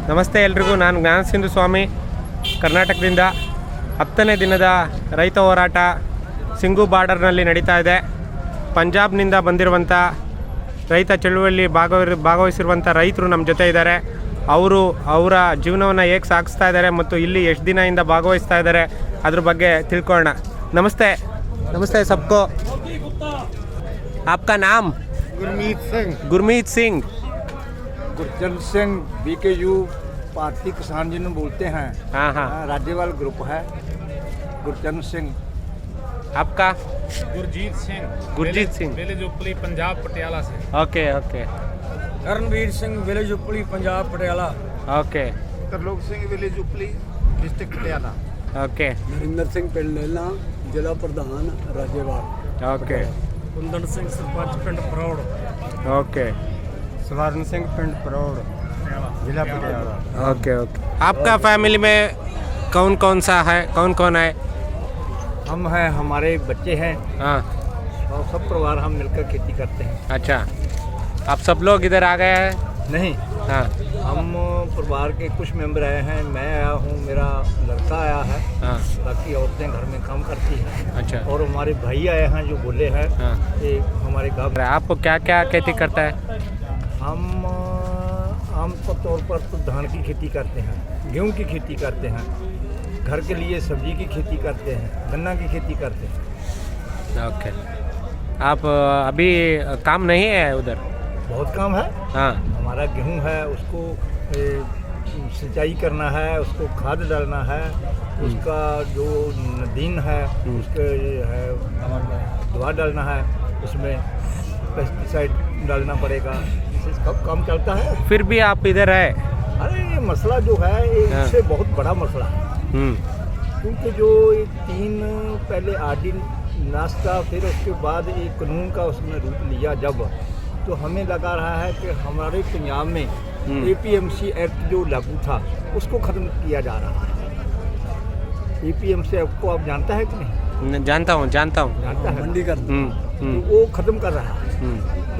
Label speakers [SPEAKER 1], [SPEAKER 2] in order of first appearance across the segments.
[SPEAKER 1] ನಮಸ್ತೆ ಎಲ್ರಿಗೂ. ನಾನು ಜ್ಞಾನಸಿಂಧು ಸ್ವಾಮಿ, ಕರ್ನಾಟಕದಿಂದ 10ನೇ ದಿನದ ರೈತ ಹೋರಾಟ ಸಿಂಗು ಬಾರ್ಡರ್ನಲ್ಲಿ ನಡೀತಾ ಇದೆ. ಪಂಜಾಬ್ನಿಂದ ಬಂದಿರುವಂಥ ರೈತ ಚಳುವಳಿಯಲ್ಲಿ ಭಾಗವಹಿಸಿರುವಂಥ ರೈತರು ನಮ್ಮ ಜೊತೆ ಇದ್ದಾರೆ. ಅವರ ಜೀವನವನ್ನು ಹೇಗೆ ಸಾಗಿಸ್ತಾ ಇದ್ದಾರೆ ಮತ್ತು ಇಲ್ಲಿ ಎಷ್ಟು ದಿನದಿಂದ ಭಾಗವಹಿಸ್ತಾ ಇದ್ದಾರೆ ಅದ್ರ ಬಗ್ಗೆ ತಿಳ್ಕೊಳ್ಳೋಣ. ನಮಸ್ತೆ. ನಮಸ್ತೆ ಸಬ್ಕೋ. आपका नाम? गुरमीत सिंह.
[SPEAKER 2] गुरचरण सिंह BKU भारतीय किसान जिन्हों बोलते हैं.
[SPEAKER 1] हाँ हाँ.
[SPEAKER 2] राज्यवाल ग्रुप है. गुरचरण सिंह.
[SPEAKER 1] आपका?
[SPEAKER 3] गुरजीत सिंह विलेज उपली पंजाब पटियाला से.
[SPEAKER 1] Okay okay.
[SPEAKER 4] Karanveer Singh village Upli Punjab Patiala.
[SPEAKER 1] Okay.
[SPEAKER 2] Tarlok Singh village Upli district Patiala.
[SPEAKER 1] Okay.
[SPEAKER 4] Narinder Singh Pindela जिला प्रधान राज्यवाल.
[SPEAKER 1] ओके.
[SPEAKER 4] कुंदन सिंह सरपंच पिंड परौड़.
[SPEAKER 1] ओके.
[SPEAKER 2] स्वर्ण सिंह पिंड परौड़ जिला पटियाला.
[SPEAKER 1] Okay okay. आपका फैमिली में कौन कौन सा है, कौन कौन है?
[SPEAKER 2] हम हैं, हमारे बच्चे हैं
[SPEAKER 1] हाँ.
[SPEAKER 2] और सब परिवार हम मिलकर खेती करते हैं.
[SPEAKER 1] अच्छा, आप सब लोग इधर आ गए हैं?
[SPEAKER 2] नहीं,
[SPEAKER 1] हाँ
[SPEAKER 2] हम परिवार के कुछ मेंबर आए हैं. मैं आया हूँ, मेरा लड़का आया है,
[SPEAKER 1] हाँ.
[SPEAKER 2] बाकी औरतें घर में काम करती हैं.
[SPEAKER 1] अच्छा.
[SPEAKER 2] और हमारे भाई आए हैं जो बोले हैं.
[SPEAKER 1] हाँ.
[SPEAKER 2] ये हमारे गाँव.
[SPEAKER 1] आपको क्या क्या खेती करता है?
[SPEAKER 2] हम आम तौर पर तो धान की खेती करते हैं, गेहूं की खेती करते हैं, घर के लिए सब्जी की खेती करते हैं, गन्ना की खेती करते हैं.
[SPEAKER 1] ओके. आप अभी काम नहीं है उधर?
[SPEAKER 2] बहुत काम है.
[SPEAKER 1] हाँ.
[SPEAKER 2] हमारा गेहूं है, उसको सिंचाई करना है, उसको खाद डालना है, उसका जो नदीन है उसके है दवा डालना है, उसमें पेस्टिसाइड डालना पड़ेगा. कब काम चलता है.
[SPEAKER 1] फिर भी आप इधर है?
[SPEAKER 2] अरे ये मसला जो है इससे बहुत बड़ा मसला है. क्योंकि जो 3 पहले ऑर्डिनेंस था, फिर उसके बाद एक कानून का उसने रूप लिया जब, तो हमें लगा रहा है कि हमारे पंजाब में APMC एक्ट जो लागू था उसको ख़त्म किया जा रहा है. APMC एक्ट को आप जानता है कि नहीं?
[SPEAKER 1] जानता हूँ.
[SPEAKER 2] जानता है.
[SPEAKER 4] मंडी कर
[SPEAKER 2] तो वो ख़त्म कर रहा है.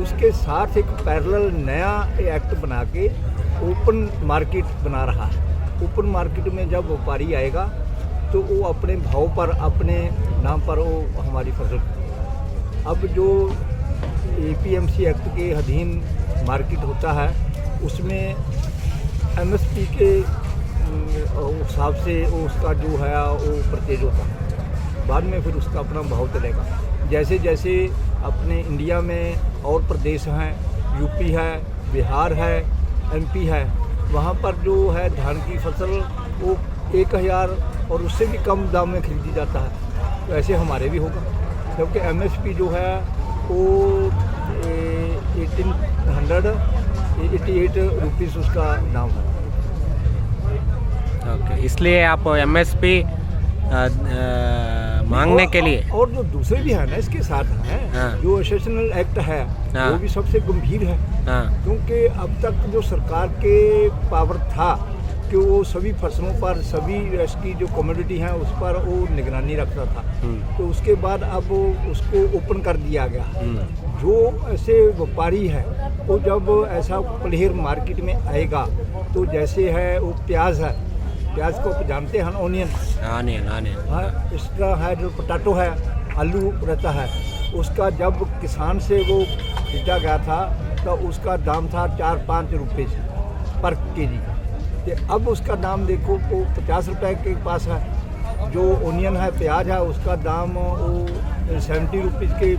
[SPEAKER 2] उसके साथ एक पैरेलल नया एक्ट बना के ओपन मार्केट बना रहा है. ओपन मार्केट में जब व्यापारी आएगा तो वो अपने भाव पर, अपने नाम पर वो हमारी फसल. अब जो APMC एक्ट के अधीन मार्केट होता है उसमें MSP के हिसाब से उसका जो है वो परचेज होता है. बाद में फिर उसका अपना भाव चलेगा. जैसे जैसे अपने इंडिया में और प्रदेश हैं, यूपी है, बिहार है, MP है, वहाँ पर जो है धान की फसल वो 1000 और उससे भी कम दाम में खरीदी जाता है. तो ऐसे हमारे भी होगा, क्योंकि MSP जो है वो 1888 रुपीज़ उसका दाम है.
[SPEAKER 1] ओके. इसलिए आप MSP मांगने के लिए.
[SPEAKER 2] और जो दूसरे भी हैं ना इसके साथ हैं.
[SPEAKER 1] हाँ.
[SPEAKER 2] जो एसेशनल एक्ट है
[SPEAKER 1] हाँ.
[SPEAKER 2] वो भी सबसे गंभीर है.
[SPEAKER 1] हाँ.
[SPEAKER 2] क्योंकि अब तक जो सरकार के पावर था कि वो सभी फसलों पर, सभी इसकी जो कमोडिटी हैं उस पर वो निगरानी रखता था. तो उसके बाद अब उसको ओपन कर दिया गया. जो ऐसे व्यापारी है वो जब ऐसा प्लेयर मार्केट में आएगा तो जैसे है वो प्याज है, प्याज को आप जानते हैं, ऑनियन. हाँ, इसका है जो पोटैटो है, आलू रहता है, उसका जब किसान से वो खरीदा गया था तो उसका दाम था 4-5 रुपये पर केजी. अब उसका दाम देखो वो 50 रुपये के पास है. जो ऑनियन है, प्याज है, उसका दाम वो 70 रुपीज़ के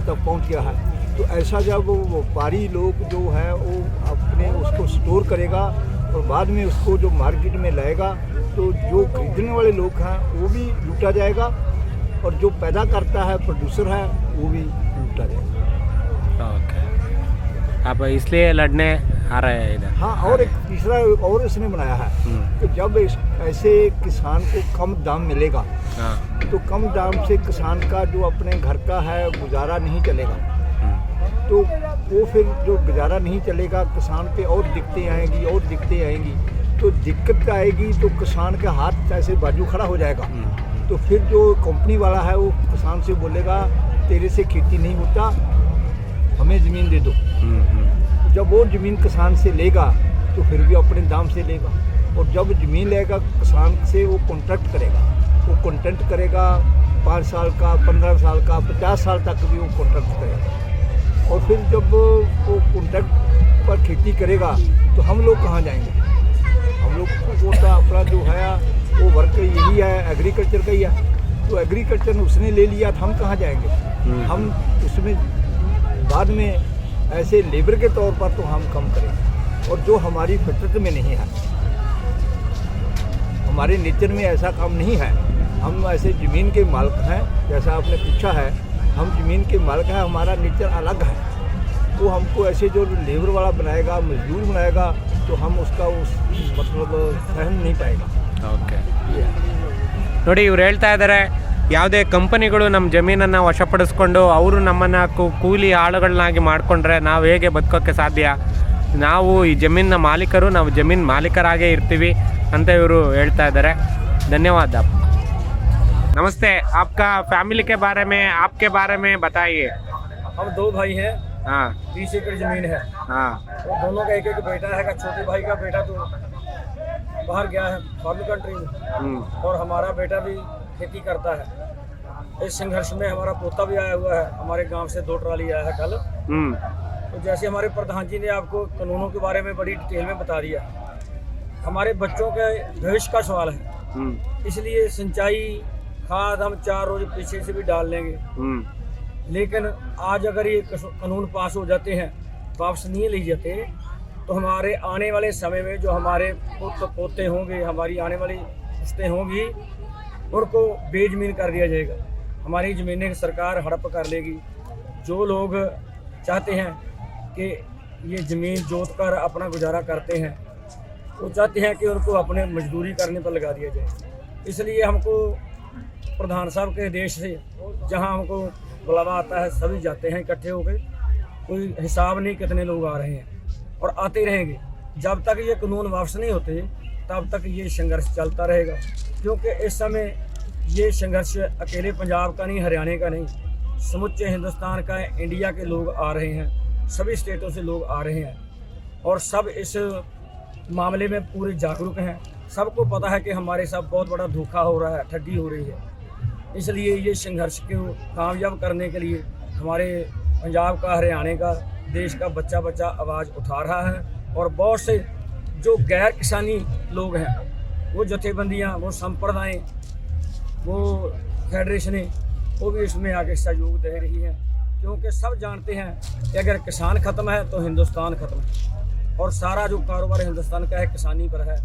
[SPEAKER 2] तक पहुंच गया है. तो ऐसा जब वो व्यापारी लोग जो है वो अपने उसको स्टोर करेगा और बाद में उसको जो मार्केट में लाएगा तो जो खरीदने वाले लोग हैं वो भी लूटा जाएगा और जो पैदा करता है प्रोड्यूसर है वो भी लूटा जाएगा.
[SPEAKER 1] ओके. आप इसलिए लड़ने आ रहे हैं इधर?
[SPEAKER 2] हाँ. और एक तीसरा और इसने बनाया है कि जब ऐसे किसान को कम दाम मिलेगा तो कम दाम से किसान का जो अपने घर का है गुजारा नहीं चलेगा. तो वो फिर जो गुजारा नहीं चलेगा किसान पे और दिक्कतें आएंगी. तो दिक्कत आएगी तो किसान के हाथ ऐसे बाजू खड़ा हो जाएगा. तो फिर जो कंपनी वाला है वो किसान से बोलेगा तेरे से खेती नहीं होता, हमें ज़मीन दे दो. जब वो ज़मीन किसान से लेगा तो फिर भी अपने दाम से लेगा। और जब ज़मीन लेगा किसान से, वो कॉन्ट्रैक्ट करेगा, वो कॉन्ट्रैक्ट करेगा 5 साल का, 15 साल का, 50 साल तक भी वो कॉन्ट्रैक्ट करेगा। और फिर जब वो कॉन्ट्रैक्ट पर खेती करेगा तो हम लोग कहाँ जाएंगे? हम लोग को तो अपना जो है वो वर्क यही है, एग्रीकल्चर का ही है। तो एग्रीकल्चर उसने ले लिया तो हम कहाँ जाएंगे? हम उसमें बाद में ऐसे लेबर के तौर पर तो हम कम करेंगे, और जो हमारी फितरत में नहीं है, हमारे नेचर में ऐसा काम नहीं है। हम ऐसे ज़मीन के मालिक हैं, जैसा आपने पूछा है, हम ज़मीन के मालिक हैं, हमारा नेचर अलग है। तो हमको ऐसे जो लेबर वाला बनाएगा, मजदूर बनाएगा, तो हम उसका मतलब सहन नहीं पाएगा।
[SPEAKER 1] ಓಕೆ ನೋಡಿ, ಇವ್ರು ಹೇಳ್ತಾ ಇದ್ದಾರೆ, ಯಾವುದೇ ಕಂಪನಿಗಳು ನಮ್ಮ ಜಮೀನನ್ನು ವಶಪಡಿಸ್ಕೊಂಡು ಅವರು ನಮ್ಮನ್ನು ಕೂಲಿ ಆಳುಗಳನ್ನಾಗಿ ಮಾಡಿಕೊಂಡ್ರೆ ನಾವು ಹೇಗೆ ಬದುಕೋಕ್ಕೆ ಸಾಧ್ಯ? ನಾವು ಈ ಜಮೀನಿನ ಮಾಲೀಕರು, ನಾವು ಜಮೀನು ಮಾಲೀಕರಾಗೇ ಇರ್ತೀವಿ ಅಂತ ಇವರು ಹೇಳ್ತಾ ಇದ್ದಾರೆ. ಧನ್ಯವಾದ. नमस्ते, आपका फैमिली के बारे में, आपके बारे में बताइए.
[SPEAKER 4] हम 2 भाई हैं।
[SPEAKER 1] हाँ
[SPEAKER 4] 30 एकड़ जमीन है।
[SPEAKER 1] हाँ
[SPEAKER 4] और दोनों का एक बेटा है। छोटे भाई का बेटा तो बाहर गया है फॉरेन कंट्री में, और हमारा बेटा भी खेती करता है। इस संघर्ष में हमारा पोता भी आया हुआ है, हमारे गांव से 2 ट्राली आया है कल। तो जैसे हमारे प्रधान जी ने आपको कानूनों के बारे में बड़ी डिटेल में बता दिया, हमारे बच्चों के भविष्य का सवाल है, इसलिए सिंचाई खाद हम 4 रोज पीछे से भी डाल लेंगे। लेकिन आज अगर ये कानून पास हो जाते हैं, वापस नहीं ले जाते, तो हमारे आने वाले समय में जो हमारे पुत्र पोते होंगे, हमारी आने वाली पुश्तें होंगी, उनको बेजमीन कर दिया जाएगा। हमारी ज़मीनें सरकार हड़प कर लेगी। जो लोग चाहते हैं कि ये ज़मीन जोत कर अपना गुजारा करते हैं, वो चाहते हैं कि उनको अपने मजदूरी करने पर लगा दिया जाए। इसलिए हमको प्रधान साहब के देश से जहां हमको बुलावा आता है, सभी जाते हैं इकट्ठे होकर, कोई हिसाब नहीं कितने लोग आ रहे हैं, और आते रहेंगे। जब तक ये कानून वापस नहीं होते तब तक ये संघर्ष चलता रहेगा, क्योंकि इस समय ये संघर्ष अकेले पंजाब का नहीं, हरियाणा का नहीं, समुच्चे हिंदुस्तान का, इंडिया के लोग आ रहे हैं, सभी स्टेटों से लोग आ रहे हैं, और सब इस मामले में पूरे जागरूक हैं। सबको पता है कि हमारे साथ बहुत बड़ा धोखा हो रहा है, ठगी हो रही है। इसलिए ये संघर्ष को कामयाब करने के लिए हमारे पंजाब का, हरियाणा का, देश का बच्चा बच्चा आवाज़ उठा रहा है, और बहुत से जो गैर किसानी लोग हैं, वो जथेबंदियां, वो संप्रदाय, वो फेडरेशनें, वो भी इसमें आगे सहयोग दे रही हैं, क्योंकि सब जानते हैं कि अगर किसान ख़त्म है तो हिंदुस्तान ख़त्म है, और सारा जो कारोबार हिंदुस्तान का है किसानी पर है।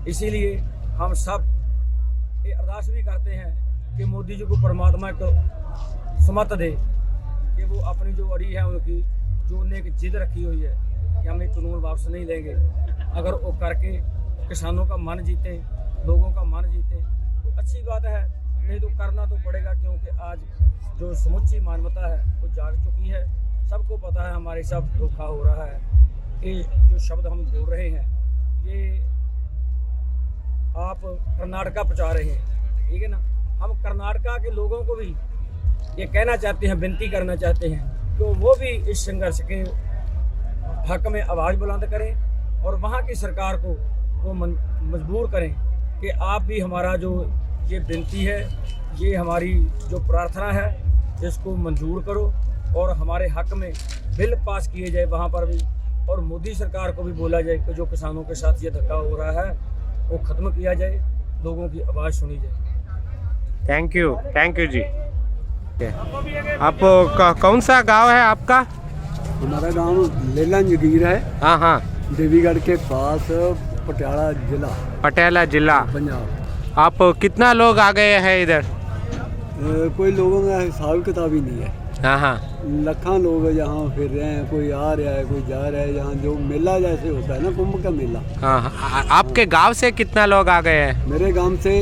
[SPEAKER 4] इसीलिए हम सब ये अरदास भी करते हैं कि मोदी जी को परमात्मा को सुमत दे कि वो अपनी जो अड़ी है, उनकी जो उन्हें एक जिद रखी हुई है कि हम ये कानून वापस नहीं लेंगे, अगर वो करके किसानों का मन जीते, लोगों का मन जीते, तो अच्छी बात है। नहीं तो करना तो पड़ेगा, क्योंकि आज जो समुच्ची मानवता है वो जाग चुकी है। सबको पता है हमारे साथ धोखा हो रहा है। ये जो शब्द हम बोल रहे हैं, ये आप कर्नाटका पहुँचा रहे हैं, ठीक है ना। हम कर्नाटका के लोगों को भी ये कहना चाहते हैं, विनती करना चाहते हैं कि वो भी इस संघर्ष के हक में आवाज़ बुलंद करें, और वहाँ की सरकार को वो मजबूर करें कि आप भी हमारा जो ये विनती है, ये हमारी जो प्रार्थना है, इसको मंजूर करो, और हमारे हक में बिल पास किए जाए वहाँ पर भी, और मोदी सरकार को भी बोला जाए कि जो किसानों के साथ ये धक्का हो रहा है वो ख़त्म किया जाए, लोगों की आवाज़ सुनी जाए।
[SPEAKER 1] थैंक यू जी. आप कौन सा गांव है आपका?
[SPEAKER 4] हमारा गांव लेला जगीर है।
[SPEAKER 1] हाँ हाँ,
[SPEAKER 4] देवीगढ़ के पास, पटियाला जिला,
[SPEAKER 1] पटियाला जिला,
[SPEAKER 4] पंजाब।
[SPEAKER 1] आप कितना लोग आ गए हैं इधर?
[SPEAKER 4] कोई लोगों का हिसाब किताब ही नहीं है।
[SPEAKER 1] हाँ हाँ,
[SPEAKER 4] लाखों लोग यहाँ फिर रहे हैं, कोई आ रहा है, कोई जा रहा है। यहाँ जो मेला जैसे होता है ना, कुंभ का मेला।
[SPEAKER 1] हाँ हाँ, आपके गांव से कितना लोग आ गए हैं?
[SPEAKER 4] मेरे गांव से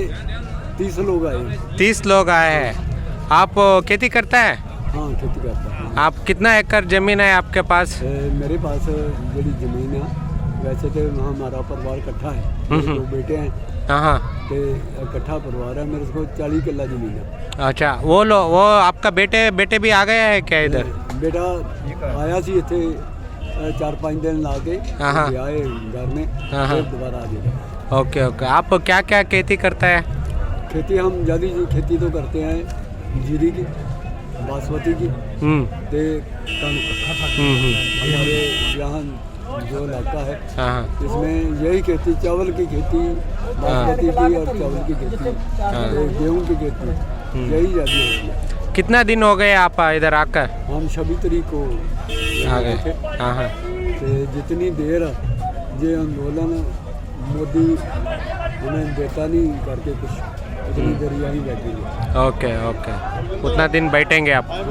[SPEAKER 4] 30 लोग आए।
[SPEAKER 1] 30 लोग आए हैं। आप खेती करता है?
[SPEAKER 4] हाँ, खेती करता हूँ।
[SPEAKER 1] आप कितना एकड़ जमीन है आपके पास?
[SPEAKER 4] मेरे पास बड़ी ज़मीन है। वैसे तो हमारा परिवार इकट्ठा है, मेरे 2 बेटे हैं।
[SPEAKER 1] हाँ,
[SPEAKER 4] तो इकट्ठा परिवार है। मेरे को 40 किला ज़मीन है।
[SPEAKER 1] अच्छा, वो आपका बेटे भी आ गए हैं क्या इधर?
[SPEAKER 4] बेटा आया सी इत्थे
[SPEAKER 5] 4-5 दिन ला के
[SPEAKER 1] हाँ।
[SPEAKER 5] फिर आए घर में,
[SPEAKER 1] हाँ।
[SPEAKER 5] फिर दोबारा आ गए।
[SPEAKER 1] Okay okay. आप क्या क्या खेती करता है?
[SPEAKER 5] खेती हम ज़्यादा खेती तो करते हैं जीरी की, बासमती की, ते कणक। हमारे यहाँ जो इलाका है
[SPEAKER 1] हाँ
[SPEAKER 5] इसमें यही खेती, चावल की खेती, बासमती की और चावल की खेती, ते गेहूँ की खेती, यही ज़्यादा होती है।
[SPEAKER 1] कितना दिन हो गए आप इधर आकर?
[SPEAKER 5] हम 26 तारीख को
[SPEAKER 1] आ गए।
[SPEAKER 5] थे।
[SPEAKER 1] हाँ
[SPEAKER 5] ते जितनी देर ये आंदोलन मोदी हमें देता नहीं करके कुछ, उतनी देर यहीं बैठेंगे।
[SPEAKER 1] Okay okay. उतना दिन बैठेंगे आप?
[SPEAKER 5] हाँ,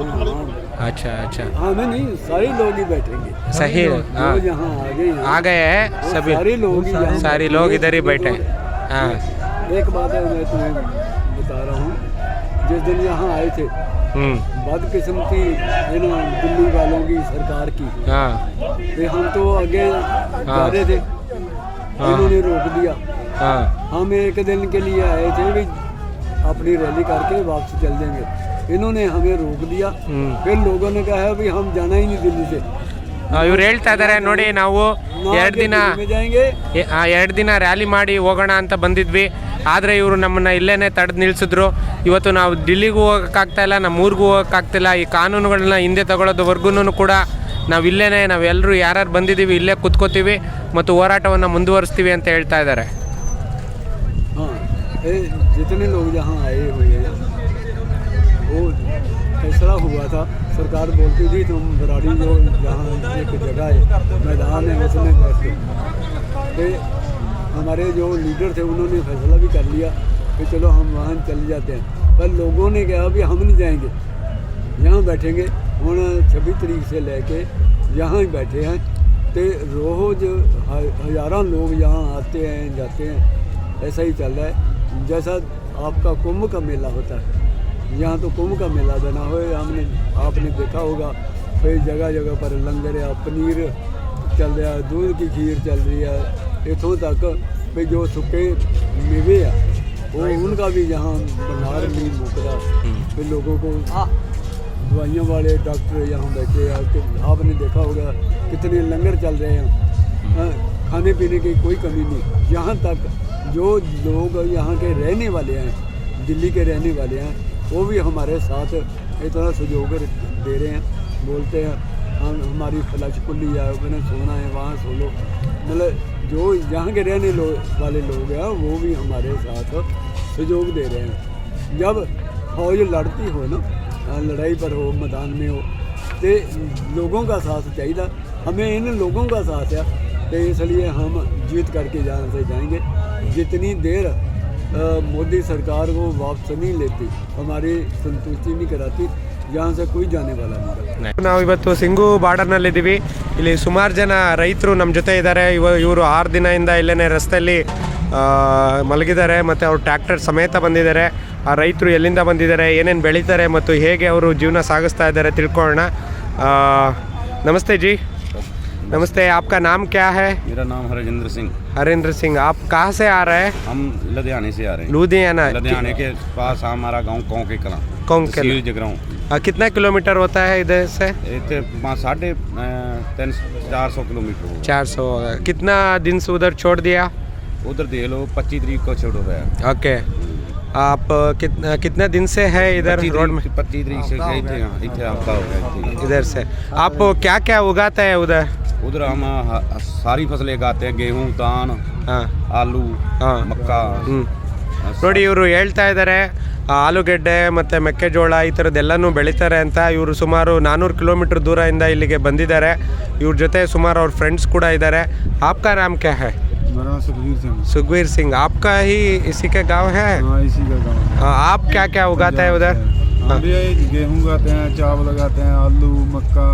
[SPEAKER 1] अच्छा अच्छा।
[SPEAKER 5] हमें नहीं, सारे लोग ही बैठेंगे।
[SPEAKER 1] सही है। हाँ
[SPEAKER 5] जो यहाँ आ गए हैं,
[SPEAKER 1] आ गए हैं
[SPEAKER 5] वो
[SPEAKER 1] सभी,
[SPEAKER 5] सारे लोग ही यहाँ
[SPEAKER 1] सारे लोग इधर ही बैठे हैं। हाँ
[SPEAKER 5] एक बात है मैं तुम्हें बता रहा हूँ, जिस दिन यहाँ आए थे बदकिस्मती इन दिल्ली वालों की, सरकार की।
[SPEAKER 1] हाँ
[SPEAKER 5] हम तो आगे जा रहे थे, इन्होंने रोक दिया।
[SPEAKER 1] हाँ
[SPEAKER 5] हम एक दिन के लिए आए थे भी अपनी रैली करके वापस चल जाएंगे, इन्होंने हमें रोक दिया। फिर लोगों ने कहा भी हम जाना ही नहीं दिल्ली से।
[SPEAKER 1] ಇವ್ರು ಹೇಳ್ತಾ ಇದ್ದಾರೆ ನೋಡಿ, ನಾವು ಎರಡು ದಿನ ರ್ಯಾಲಿ ಮಾಡಿ ಹೋಗೋಣ ಅಂತ ಬಂದಿದ್ವಿ, ಆದರೆ ಇವರು ನಮ್ಮನ್ನು ಇಲ್ಲೇ ತಡೆದು ನಿಲ್ಲಿಸಿದ್ರು. ಇವತ್ತು ನಾವು ಡಿಲ್ಲಿಗೂ ಹೋಗೋಕ್ಕಾಗ್ತಾಯಿಲ್ಲ, ನಮ್ಮ ಊರಿಗೂ ಹೋಗೋಕ್ಕಾಗ್ತಿಲ್ಲ. ಈ ಕಾನೂನುಗಳನ್ನ ಹಿಂದೆ ತಗೊಳ್ಳೋದುವರೆಗೂ ಕೂಡ ನಾವು ಇಲ್ಲೇ, ನಾವೆಲ್ಲರೂ ಯಾರ್ಯಾರು ಬಂದಿದ್ದೀವಿ ಇಲ್ಲೇ ಕೂತ್ಕೋತೀವಿ ಮತ್ತು ಹೋರಾಟವನ್ನು ಮುಂದುವರಿಸ್ತೀವಿ ಅಂತ ಹೇಳ್ತಾ ಇದ್ದಾರೆ.
[SPEAKER 5] जितने लोग यहाँ आए हुए हैं वो फैसला हुआ था, सरकार बोलती थी तुम बराड़ी जो जहाँ एक जगह है, मैदान है, उसमें बैठो। तो हमारे जो लीडर थे उन्होंने फैसला भी कर लिया कि चलो हम वहाँ चले जाते हैं, पर लोगों ने कहा भी हम नहीं जाएंगे, यहाँ बैठेंगे। हम 26 तारीख से लेके यहाँ ही बैठे हैं। तो रोज़ हज़ारों लोग यहाँ आते हैं जाते हैं, ऐसा ही चल रहा है। जैसा आपका कुंभ का मेला होता है, यहाँ तो कुंभ का मेला बना हो, आपने देखा होगा, फिर जगह जगह पर लंगर है, पनीर चल रहा है, दूध की खीर चल रही है, इतों तक भाई जो सूखे मेवे है वो उनका भी यहाँ भंडार नहीं मुक रहा। फिर लोगों को दवाइयों वाले डॉक्टर यहाँ बैठे हैं, आपने देखा होगा कितने लंगर चल रहे हैं, खाने पीने की कोई कमी नहीं। यहाँ तक जो लोग यहाँ के रहने वाले हैं, दिल्ली के रहने वाले हैं, वो भी हमारे साथ इतना सहयोग दे रहे हैं, बोलते हैं हम हमारी फ्लैश खुली है, मैंने सोना है वहाँ सो लो। मतलब जो यहाँ के रहने वाले लोग हैं वो भी हमारे साथ सहयोग दे रहे हैं। जब फौज लड़ती हो ना, लड़ाई पर हो, मैदान में हो, तो लोगों का साथ चाहिए, हमें इन लोगों का साथ है, तो इसलिए हम जीत करके यहाँ से जाएंगे। जितनी देर मोदी सरकार को वापस नहीं लेती, हमारी संतुष्टि नहीं कराती, यहाँ से कोई जाने वाला नहीं।
[SPEAKER 1] ನಾವು ಇವತ್ತು ಸಿಂಗು ಬಾರ್ಡರ್ನಲ್ಲಿದ್ದೀವಿ. ಇಲ್ಲಿ ಸುಮಾರು ಜನ ರೈತರು ನಮ್ಮ ಜೊತೆ ಇದ್ದಾರೆ. ಇವರು 6 ದಿನದಿಂದ ಇಲ್ಲೇ ರಸ್ತೆಯಲ್ಲಿ ಮಲಗಿದ್ದಾರೆ ಮತ್ತು ಅವರು ಟ್ರ್ಯಾಕ್ಟರ್ ಸಮೇತ ಬಂದಿದ್ದಾರೆ. ಆ ರೈತರು ಎಲ್ಲಿಂದ ಬಂದಿದ್ದಾರೆ, ಏನೇನು ಬೆಳೀತಾರೆ ಮತ್ತು ಹೇಗೆ ಅವರು ಜೀವನ ಸಾಗಿಸ್ತಾ ಇದ್ದಾರೆ ತಿಳ್ಕೊಳ್ಳೋಣ. ನಮಸ್ತೆ ಜಿ. नमस्ते, आपका नाम क्या है?
[SPEAKER 6] मेरा नाम हरेंद्र सिंह।
[SPEAKER 1] हरेंद्र सिंह, आप कहाँ से आ रहे हैं?
[SPEAKER 6] हम लुधियाने से आ रहे हैं।
[SPEAKER 1] लुधियाना
[SPEAKER 6] के पास हमारा गांव कौके कला,
[SPEAKER 1] कौके
[SPEAKER 6] जगराऊं।
[SPEAKER 1] कितना किलोमीटर होता है इधर से?
[SPEAKER 6] 350-400 किलोमीटर।
[SPEAKER 1] 400। कितना दिन से उधर छोड़ दिया?
[SPEAKER 6] उधर दे लो 25 तारीख को छोड़ रहा है।
[SPEAKER 1] ओके, आप कितने दिन से है इधर रोड में?
[SPEAKER 6] 25 तारीख से
[SPEAKER 1] इधर से आप क्या क्या उगाते हैं उधर?
[SPEAKER 6] उधर हम सारी फसलें उगाते हैं, गेहूँ, धान, आलू, मक्का।
[SPEAKER 1] ನೋಡಿ, ಇವರು ಹೇಳ್ತಾ ಇದ್ದಾರೆ ಆಲೂಗೆಡ್ಡೆ ಮತ್ತು ಮೆಕ್ಕೆಜೋಳ ಈ ಥರದ್ದೆಲ್ಲನೂ ಬೆಳೀತಾರೆ ಅಂತ. ಇವರು ಸುಮಾರು 400 ಕಿಲೋಮೀಟರ್ ದೂರದಿಂದ ಇಲ್ಲಿಗೆ ಬಂದಿದ್ದಾರೆ. ಇವ್ರ ಜೊತೆ ಸುಮಾರು ಅವ್ರ ಫ್ರೆಂಡ್ಸ್ ಕೂಡ ಇದ್ದಾರೆ. आपका नाम क्या है?
[SPEAKER 5] मेरा नाम सुखवीर सिंह।
[SPEAKER 1] सुखवीर सिंह, आपका ही इसी के गांव है?
[SPEAKER 5] हाँ, इसी का गाँव।
[SPEAKER 1] आप क्या क्या उगाते हैं उधर?
[SPEAKER 5] हम भी गेहूँ उगाते हैं, चावल उगाते हैं, आलू, मक्का,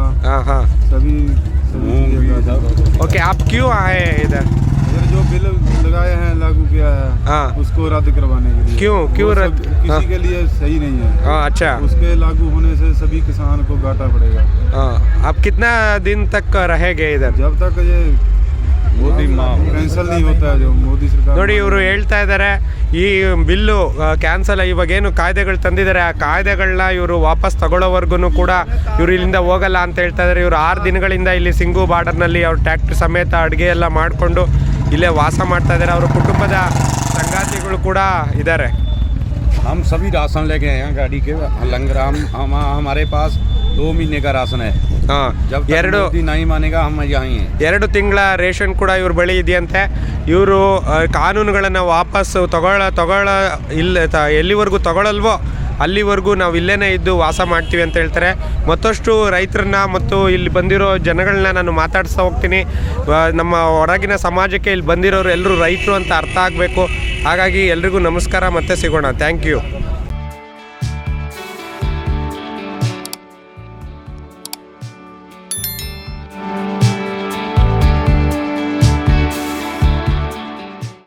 [SPEAKER 1] हाँ
[SPEAKER 5] सभी
[SPEAKER 1] ओके, आप क्यों आए हैं इधर?
[SPEAKER 5] जो बिल लगाए हैं लागू किया है,
[SPEAKER 1] हाँ,
[SPEAKER 5] उसको रद्द करवाने के लिए।
[SPEAKER 1] क्यों रद्द?
[SPEAKER 5] किसी के लिए सही नहीं है।
[SPEAKER 1] अच्छा,
[SPEAKER 5] उसके लागू होने से सभी किसान को घाटा पड़ेगा।
[SPEAKER 1] आप कितना दिन तक रहेंगे इधर?
[SPEAKER 5] जब तक ये मोदी कैंसल नहीं होता है, जो मोदी सरकार।
[SPEAKER 1] ನೋಡಿ, ಇವರು ಹೇಳ್ತಾ ಇದ್ದಾರೆ ಈ ಬಿಲ್ಲು ಕ್ಯಾನ್ಸಲ್ ಇವಾಗೇನು ಕಾಯ್ದೆಗಳು ತಂದಿದ್ದಾರೆ ಆ ಕಾಯ್ದೆಗಳನ್ನ ಇವರು ವಾಪಸ್ ತಗೊಳ್ಳೋವರೆಗೂ ಕೂಡ ಇವರು ಇಲ್ಲಿಂದ ಹೋಗಲ್ಲ ಅಂತ ಹೇಳ್ತಾ ಇದ್ದಾರೆ. ಇವರು 6 ದಿನಗಳಿಂದ ಇಲ್ಲಿ ಸಿಂಗು ಬಾರ್ಡರ್ನಲ್ಲಿ ಅವ್ರ ಟ್ಯಾಕ್ಟ್ರಿ ಸಮೇತ ಅಡುಗೆ ಎಲ್ಲ ಮಾಡಿಕೊಂಡು ಇಲ್ಲೇ ವಾಸ ಮಾಡ್ತಾ ಇದ್ದಾರೆ. ಅವರ ಕುಟುಂಬದ ಸಂಗಾತಿಗಳು ಕೂಡ ಇದ್ದಾರೆ.
[SPEAKER 6] हम सभी राशन लेके आए हैं गाड़ी के लंगर हमारे पास 2 महीने का राशन है.
[SPEAKER 1] ಹಾಂ,
[SPEAKER 6] जब तक मोदी नहीं मानेगा हम यहीं हैं.
[SPEAKER 1] 2 ತಿಂಗಳ ರೇಷನ್ ಕೂಡ ಇವ್ರ ಬಳಿ ಇದೆಯಂತೆ. ಇವರು ಕಾನೂನುಗಳನ್ನು ವಾಪಸ್ ತಗೊಳ್ಳ ಎಲ್ಲಿವರೆಗೂ ತಗೊಳ್ಳಲ್ವೋ ಅಲ್ಲಿವರೆಗೂ ನಾವು ಇಲ್ಲೇ ಇದ್ದು ವಾಸ ಮಾಡ್ತೀವಿ ಅಂತ ಹೇಳ್ತಾರೆ. ಮತ್ತಷ್ಟು ರೈತರನ್ನ ಮತ್ತು ಇಲ್ಲಿ ಬಂದಿರೋ ಜನಗಳನ್ನ ನಾನು ಮಾತಾಡಿಸ್ತಾ ಹೋಗ್ತೀನಿ. ನಮ್ಮ ಹೊರಗಿನ ಸಮಾಜಕ್ಕೆ ಇಲ್ಲಿ ಬಂದಿರೋರು ಎಲ್ಲರೂ ರೈತರು ಅಂತ ಅರ್ಥ ಆಗಬೇಕು. ಹಾಗಾಗಿ ಎಲ್ರಿಗೂ ನಮಸ್ಕಾರ, ಮತ್ತೆ ಸಿಗೋಣ. Thank you.